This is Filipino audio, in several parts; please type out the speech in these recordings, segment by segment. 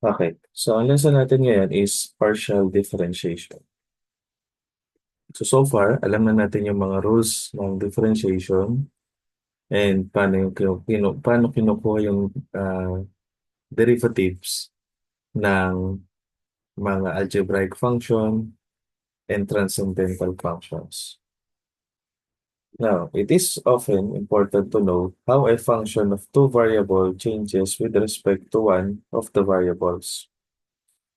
Okay. So, ang lesson natin ngayon is partial differentiation. So far, alam na natin yung mga rules ng differentiation and paano kinukuha yung derivatives ng mga algebraic function and transcendental functions. Now, it is often important to know how a function of two variables changes with respect to one of the variables.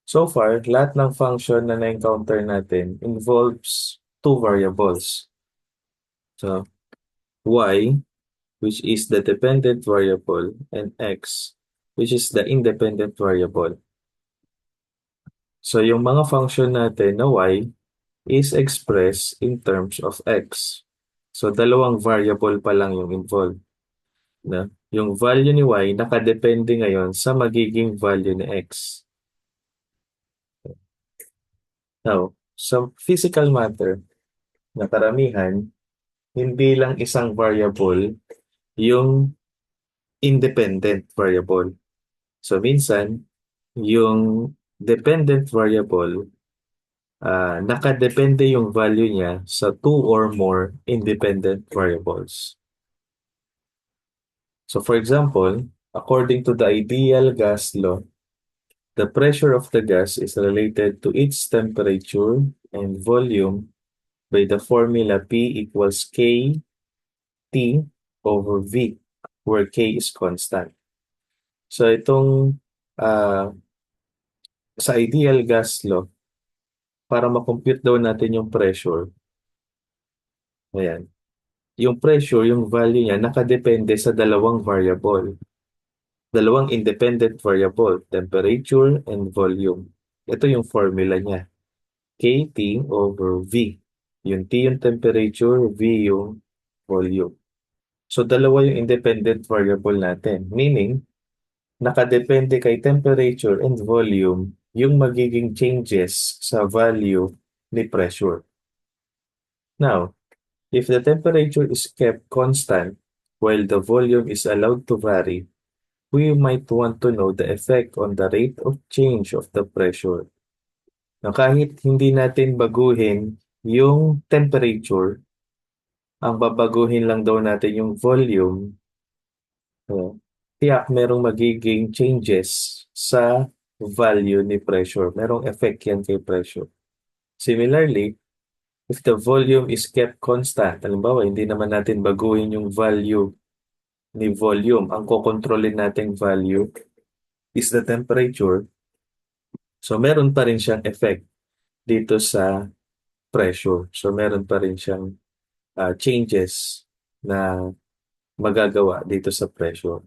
So far, lahat ng function na na-encounter natin involves two variables. So, y, which is the dependent variable, and x, which is the independent variable. So, yung mga function natin na y is expressed in terms of x. So, dalawang variable pa lang yung involved. Na? Yung value ni y nakadepende ngayon sa magiging value ni x. Now, sa physical matter na karamihan, hindi lang isang variable yung independent variable. So, minsan, yung dependent variable, nakadepende yung value niya sa two or more independent variables. So, for example, according to the ideal gas law, the pressure of the gas is related to its temperature and volume by the formula P equals K T over V, where K is constant. So, itong uh, sa ideal gas law, para ma-compute daw natin yung pressure, ayan, yung pressure, yung value niya, nakadepende sa dalawang variable. Dalawang independent variable, temperature and volume. Ito yung formula niya. KT over V. Yung T yung temperature, V yung volume. So, dalawa yung independent variable natin. Meaning, nakadepende kay temperature and volume yung magiging changes sa value ni pressure. Now, if the temperature is kept constant while the volume is allowed to vary, we might want to know the effect on the rate of change of the pressure. Na kahit hindi natin baguhin yung temperature, ang babaguhin lang daw natin yung volume, tiyak merong magiging changes sa value ni pressure. Merong effect yan kay pressure. Similarly, if the volume is kept constant, halimbawa, hindi naman natin baguhin yung value ni volume. Ang kokontrolin nating value is the temperature. So, meron pa rin siyang effect dito sa pressure. So, meron pa rin siyang changes na magagawa dito sa pressure.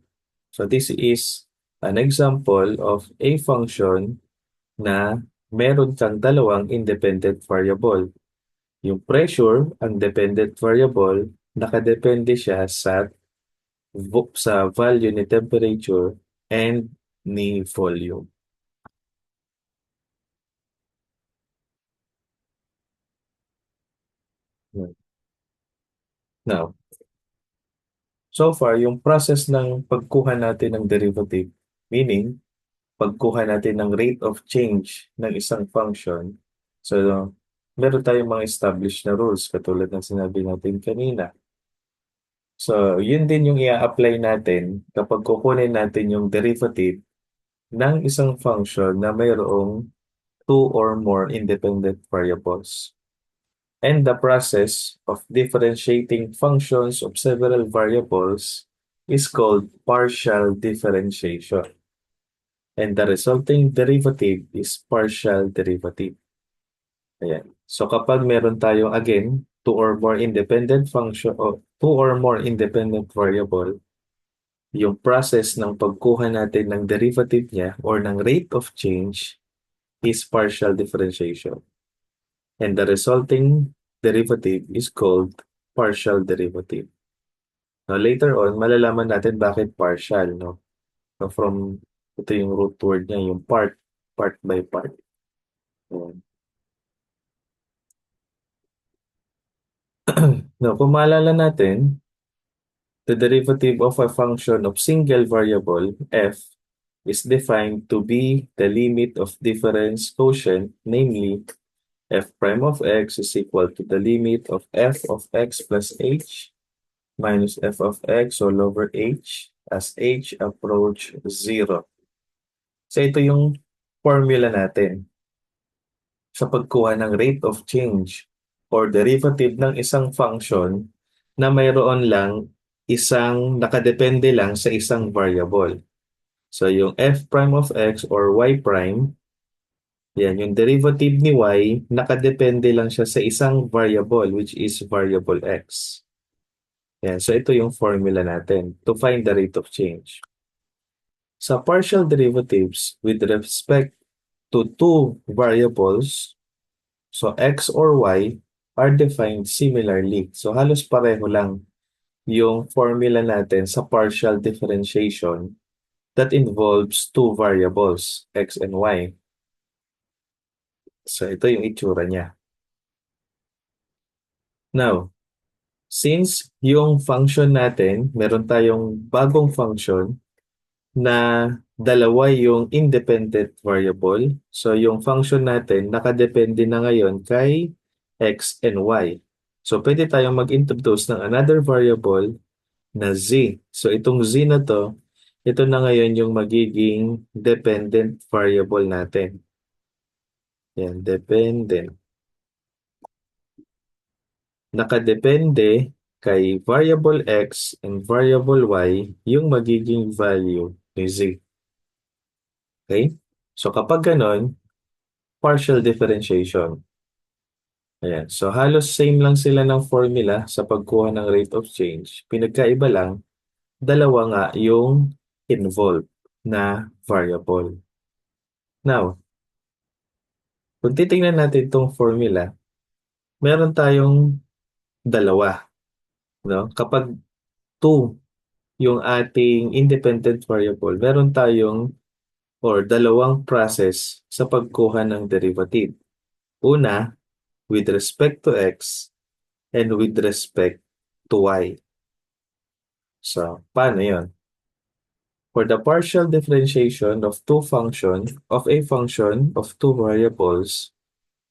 So, this is an example of a function na meron kang dalawang independent variable. Yung pressure, ang dependent variable, nakadepende siya sa value ni temperature and ni volume. Now, so far, yung process ng pagkuha natin ng derivative, meaning, pagkuha natin ng rate of change ng isang function, so, meron tayong mga established na rules, katulad ng sinabi natin kanina. So, yun din yung i-apply natin kapag kukunin natin yung derivative ng isang function na mayroong two or more independent variables. And the process of differentiating functions of several variables is called partial differentiation. And the resulting derivative is partial derivative. Ayan. So kapag meron tayo again, two or more independent function o two or more independent variable, yung process ng pagkuha natin ng derivative niya or ng rate of change is partial differentiation. And the resulting derivative is called partial derivative. Now, later on, malalaman natin bakit partial, no? So, ito yung root word niya, yung part by part. Ayan. Now, kung maalala natin, the derivative of a function of single variable, f, is defined to be the limit of difference quotient, namely f prime of x is equal to the limit of f of x plus h minus f of x all over h as h approach 0. So ito yung formula natin sa pagkuha ng rate of change or derivative ng isang function na mayroon lang isang nakadepende lang sa isang variable. So yung f prime of x or y prime, yan, yung derivative ni y, nakadepende lang siya sa isang variable which is variable x. Yan, so ito yung formula natin to find the rate of change. Sa partial derivatives with respect to two variables, so x or y are defined similarly. So halos pareho lang yung formula natin sa partial differentiation that involves two variables, x and y. So ito yung itsura niya. Now, since yung function natin, meron tayong bagong function na dalawa yung independent variable. So yung function natin nakadepende na ngayon kay x and y. So pwede tayong mag-introduce ng another variable na z. So itong z na to, ito na ngayon yung magiging dependent variable natin. Yan, dependent. Nakadepende kay variable x and variable y yung magiging value ni z. Okay? So kapag ganon, partial differentiation. Ayan. So halos same lang sila ng formula sa pagkuha ng rate of change. Pinagkaiba lang, dalawa nga yung involved na variable. Now, kung titingnan natin itong formula, meron tayong dalawa. No? Kapag 2 yung ating independent variable, meron tayong or dalawang process sa pagkuha ng derivative. Una, with respect to x and with respect to y. So, paano yun? For the partial differentiation of a function of two variables,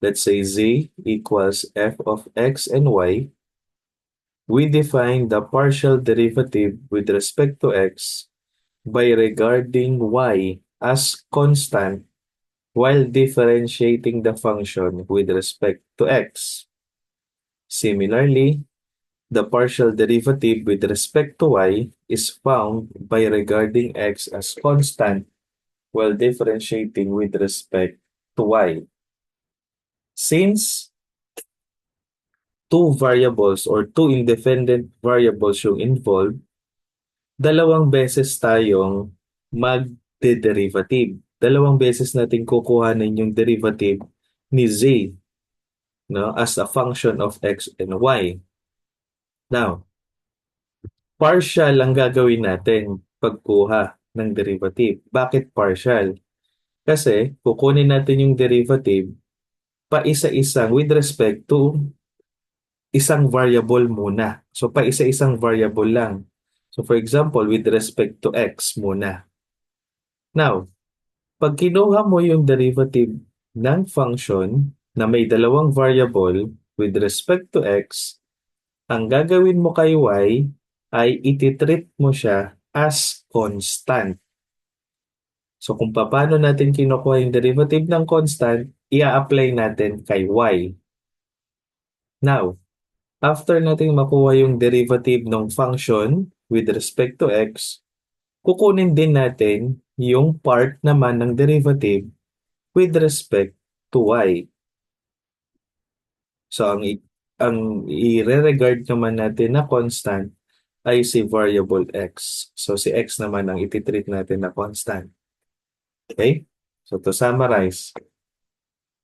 let's say z equals f of x and y, we define the partial derivative with respect to x by regarding y as constant while differentiating the function with respect to x. Similarly, the partial derivative with respect to y is found by regarding x as constant while differentiating with respect to y. Since two variables or two independent variables yung involved, dalawang beses tayong magde-derivative. Dalawang beses natin kukuhanin yung derivative ni z, no, as a function of x and y. Now, partial ang gagawin natin pagkuha ng derivative. Bakit partial? Kasi kukunin natin yung derivative pa isa-isang with respect to isang variable muna. So pa isa-isang variable lang. So for example, with respect to x muna. Now, pag kinuha mo yung derivative ng function na may dalawang variable with respect to x, ang gagawin mo kay y ay ititreat mo siya as constant. So kung paano natin kinukuha yung derivative ng constant, ia-apply natin kay y. Now, after natin makuha yung derivative ng function with respect to x, kukunin din natin yung part naman ng derivative with respect to y. So ang i-regard naman natin na constant ay si variable x. So si x naman ang ititreat natin na constant. Okay? So to summarize,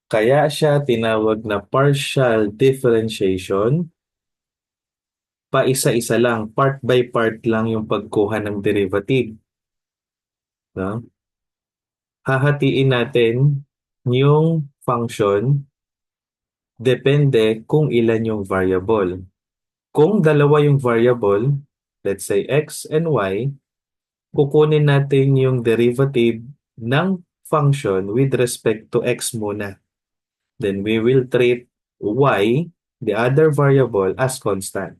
kaya siya tinawag na partial differentiation. Paisa-isa lang, part by part lang yung pagkuha ng derivative. No? Hahatiin natin yung function depende kung ilan yung variable. Kung dalawa yung variable, let's say x and y, kukunin natin yung derivative ng function with respect to x muna. Then we will treat y, the other variable, as constant.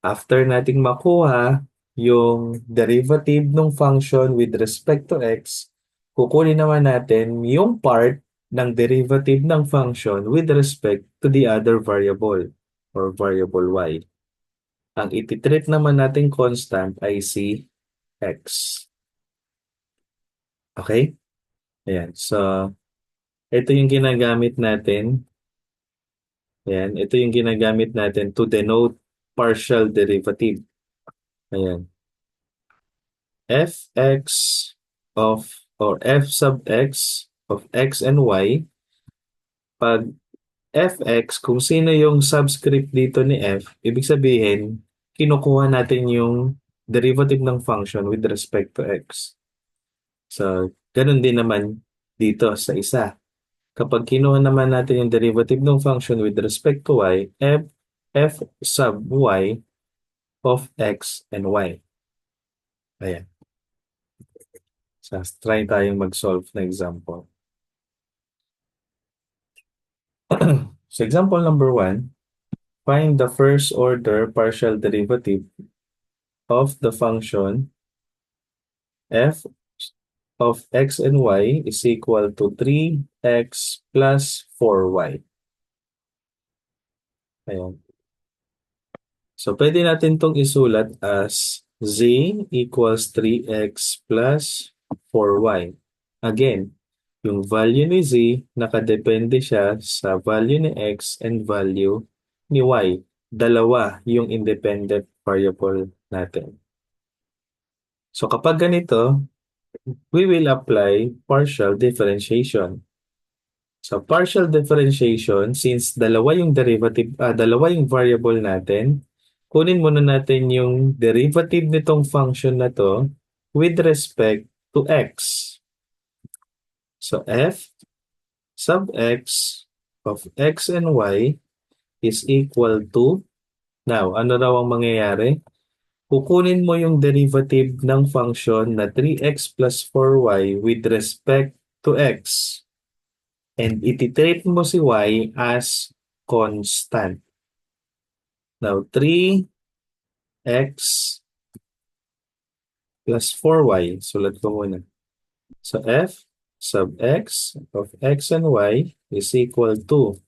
After nating makuha yung derivative ng function with respect to x, kukunin naman natin yung part ng derivative ng function with respect to the other variable or variable y. Ang ititreat naman natin constant ay si x. Okay? Ayan. So, ito yung ginagamit natin. Ayan. Ito yung ginagamit natin to denote partial derivative. Ayan. Fx of or f sub x of x and y. Pag fx, kung sino yung subscript dito ni f, ibig sabihin, kinukuha natin yung derivative ng function with respect to x. So, ganun din naman dito sa isa. Kapag kinuha naman natin yung derivative ng function with respect to y, f sub y of x and y. Ayan. So, try tayong mag-solve na example. So, example number 1, find the first order partial derivative of the function f of x and y is equal to 3x plus 4y. Ayan. So, pwede natin itong isulat as z equals 3x plus 4y. Again, yung value ni z, nakadepende siya sa value ni x and value ni y. Dalawa yung independent variable natin. So, kapag ganito, we will apply partial differentiation. So, partial differentiation, since dalawa yung derivative, dalawa yung variable natin, kunin muna natin yung derivative nitong function na to with respect to x. So, f sub x of x and y is equal to, now, ano raw ang mangyayari? Kukunin mo yung derivative ng function na 3x plus 4y with respect to x. And ititreat mo si y as constant. Now, 3x plus 4y. Sulat ko muna. So, f sub x of x and y is equal to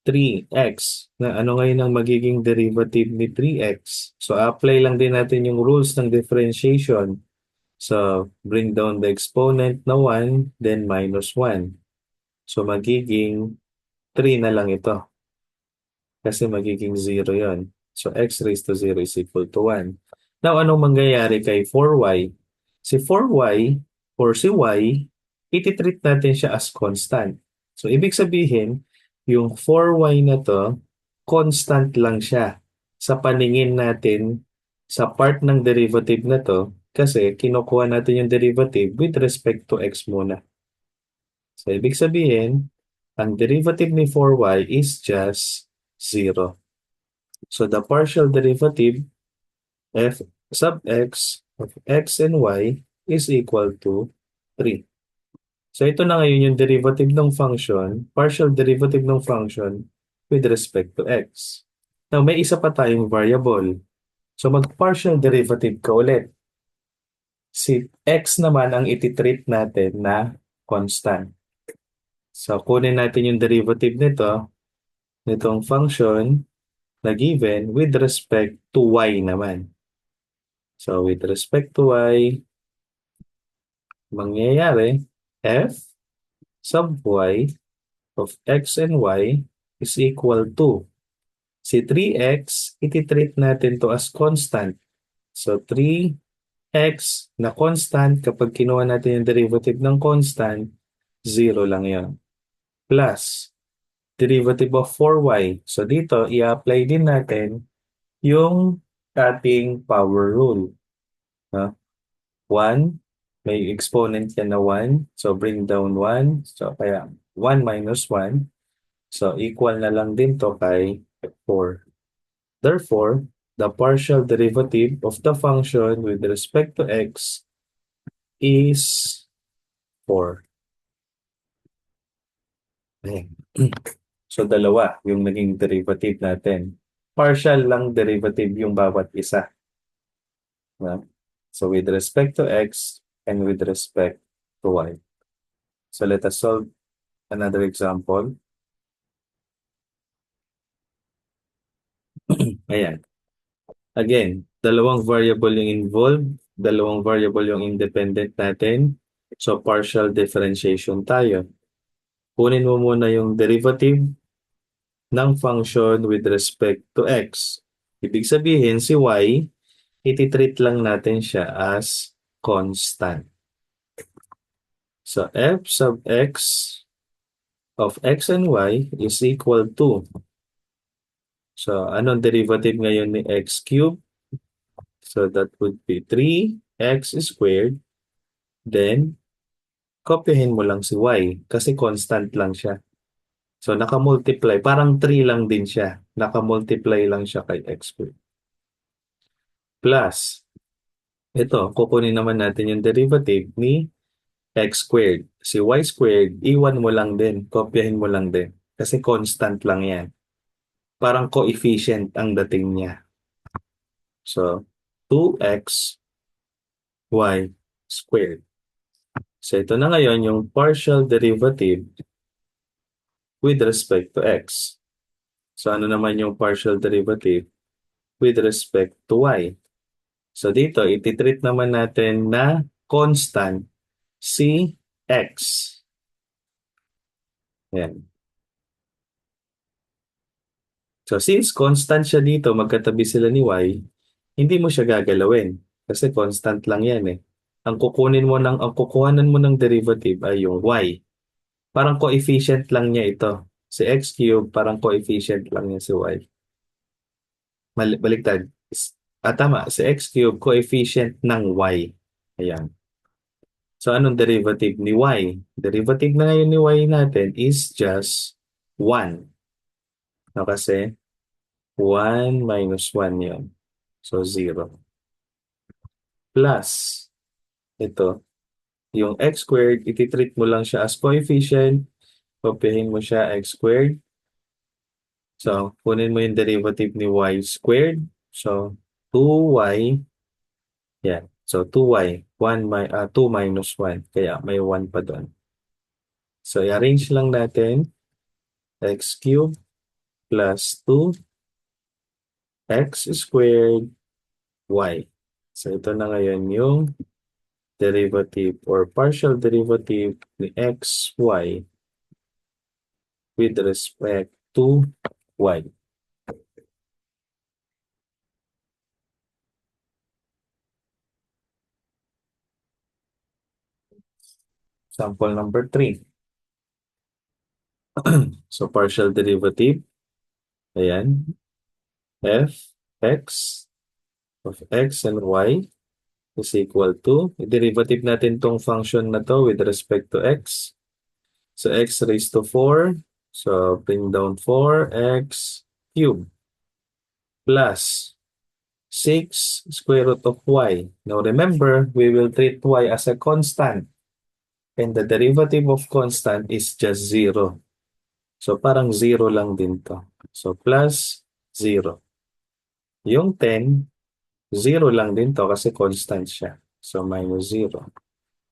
3x. Na ano ngayon ang magiging derivative ni 3x? So, apply lang din natin yung rules ng differentiation. So, bring down the exponent na 1, then minus 1. So, magiging 3 na lang ito. Kasi magiging 0 yon. So, x raised to 0 is equal to 1. Now, anong mangyayari kay 4y? Si 4y or si y, ititreat natin siya as constant. So, ibig sabihin, yung 4y na to, constant lang siya sa paningin natin sa part ng derivative na to kasi kinukuha natin yung derivative with respect to x muna. So, ibig sabihin, ang derivative ni 4y is just 0. So, the partial derivative f sub x of x and y is equal to 3. So, ito na ngayon yung derivative ng function, partial derivative ng function with respect to x. Now, may isa pa tayong variable. So, mag-partial derivative ka ulit. Si x naman ang ititreat natin na constant. So, kunin natin yung derivative nitong function na given with respect to y naman. So, with respect to y, mangyayari, f sub y of x and y is equal to, si 3x, ititreat natin to as constant. So, 3x na constant, kapag kinuha natin yung derivative ng constant, 0 lang yon. Plus, derivative of 4y. So, dito, i-apply din natin yung ating power rule. 1, may exponent yan na 1. So, bring down 1. So, kaya 1 minus 1. So, equal na lang din to kay 4. Therefore, the partial derivative of the function with respect to x is 4. Ayan. So, dalawa yung naging derivative natin. Partial lang derivative yung bawat isa. No? So, with respect to x and with respect to y. So, let us solve another example. Ayan. Again, dalawang variable yung involved, dalawang variable yung independent natin. So, partial differentiation tayo. Kunin mo muna yung derivative ng function with respect to x. Ibig sabihin, si y, ititreat lang natin siya as constant. So, f sub x of x and y is equal to, so anong derivative ngayon ni x cubed? So, that would be 3x squared. Then, kopyahin mo lang si y kasi constant lang siya. So, naka-multiply. Parang 3 lang din siya. Naka-multiply lang siya kay x squared. Plus, ito, kukunin naman natin yung derivative ni x squared. Si y squared, iwan mo lang din. Kopyahin mo lang din. Kasi constant lang yan. Parang coefficient ang dating niya. So, 2x y squared. So, ito na ngayon yung partial derivative with respect to x. So, ano naman yung partial derivative with respect to y? So, dito, ititreat naman natin na constant si x. Yan. So, since constant siya dito, magkatabi sila ni y, hindi mo siya gagalawin. Kasi constant lang yan eh. Ang kukuhanan mo ng derivative ay yung y. Parang coefficient lang niya ito. Si x cube, parang coefficient lang niya si y. Baliktad. Tama. Si x cube, coefficient ng y. Ayan. So, anong derivative ni y? Derivative na ngayon ni y natin is just 1. No, kasi 1 minus 1 yun. So, 0. Plus, ito, yung x squared, ititreat mo lang siya as coefficient. Kopyahin mo siya x squared. So, kunin mo yung derivative ni y squared. So, 2y. Yan. So, 2y. 2 minus 1. Kaya may 1 pa doon. So, i-arrange lang natin. X cubed plus 2x squared y. So, ito na ngayon yung derivative or partial derivative ni x, y with respect to y. Sample number 3. So, partial derivative. Ayan. F, x of x and y is equal to, derivative natin tong function na to with respect to x. So, x raised to 4. So, bring down 4x cubed plus 6 square root of y. Now, remember, we will treat y as a constant. And the derivative of constant is just 0. So, parang 0 lang din to. So, plus 0. Yung 10, 0 lang din to kasi constant siya. So, minus 0.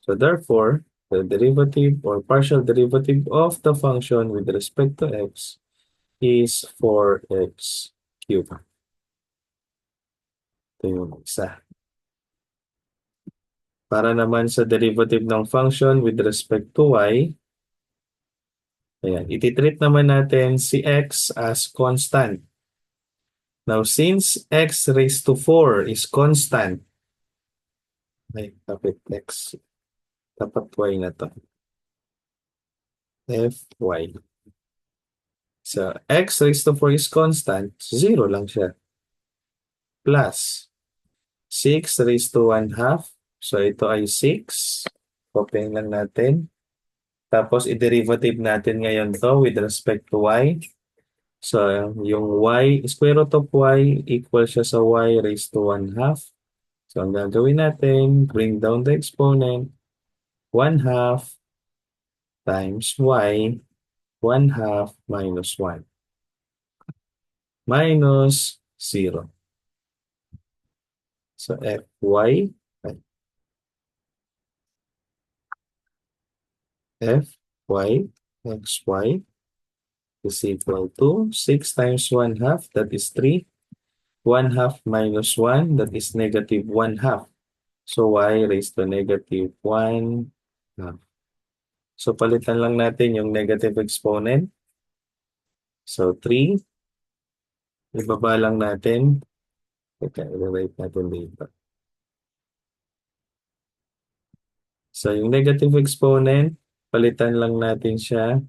So, therefore, the derivative or partial derivative of the function with respect to x is 4x cubed. Ito yung isa. Para naman sa derivative ng function with respect to y, ayan, ititreat naman natin si x as constant. Now, since x raised to 4 is constant, ay, dapat x, dapat y na to. Fy. So, x raised to 4 is constant, 0 lang siya. Plus, 6 raised to 1 half. So, ito ay 6. Copying lang natin. Tapos, i-derivative natin ngayon to with respect to y. So, yung square root of y equal siya sa y raised to 1/2. So, ang gagawin natin, bring down the exponent, 1/2 times y, 1/2 minus 1, minus 0. So, fy xy is equal to 6 times 1/2, that is 3. 1/2 minus 1, that is negative 1/2. So, y raised to negative 1/2. So, palitan lang natin yung negative exponent. So, 3. Ibaba lang natin. Teka, i-write natin dito. So, yung negative exponent, palitan lang natin siya.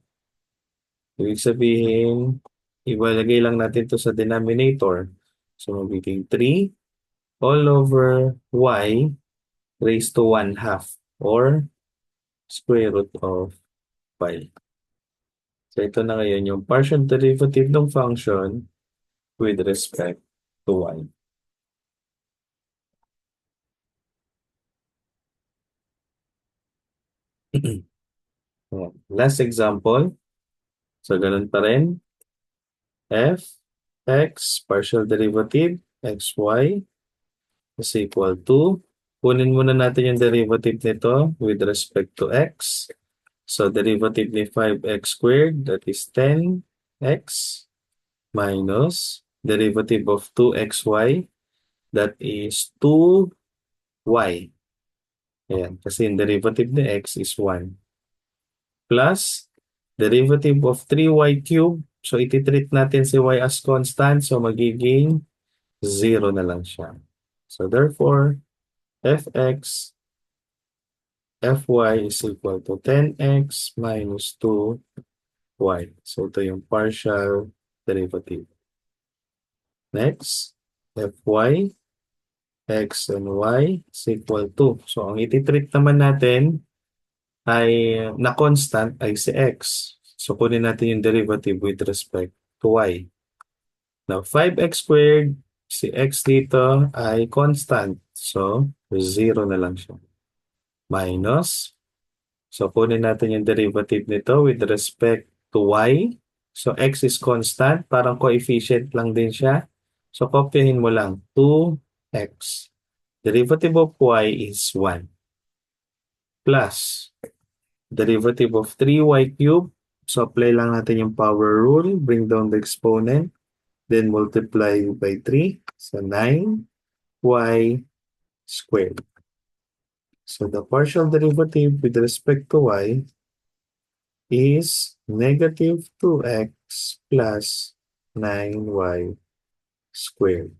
Ibig sabihin, ibalagay lang natin to sa denominator. So, magiging 3 all over y raised to 1/2 or square root of 5. So, ito na ngayon yung partial derivative ng function with respect to y. Last example. So, ganun pa rin. F, x, partial derivative, xy is equal to, kunin muna natin yung derivative nito with respect to x. So, derivative ni 5x squared, that is 10x minus derivative of 2xy, that is 2y. Ayan, kasi yung derivative ni x is 1. Plus, derivative of 3y cubed. So, ititreat natin si y as constant. So, magiging 0 na lang siya. So, therefore, fx, fy is equal to 10x minus 2y. So, ito yung partial derivative. Next, fy, x and y is equal to. So, ang ititreat naman natin ay na constant ay si x. So, kunin natin yung derivative with respect to y. Now, 5x squared, si x dito ay constant. So, 0 na lang siya. Minus, so kunin natin yung derivative nito with respect to y. So, x is constant, parang coefficient lang din siya. So, kopyahin mo lang, 2x. Derivative of y is 1. Plus, derivative of 3y cubed. So, apply lang natin yung power rule. Bring down the exponent. Then, multiply by 3. So, 9y squared. So, the partial derivative with respect to y is negative 2x plus 9y squared.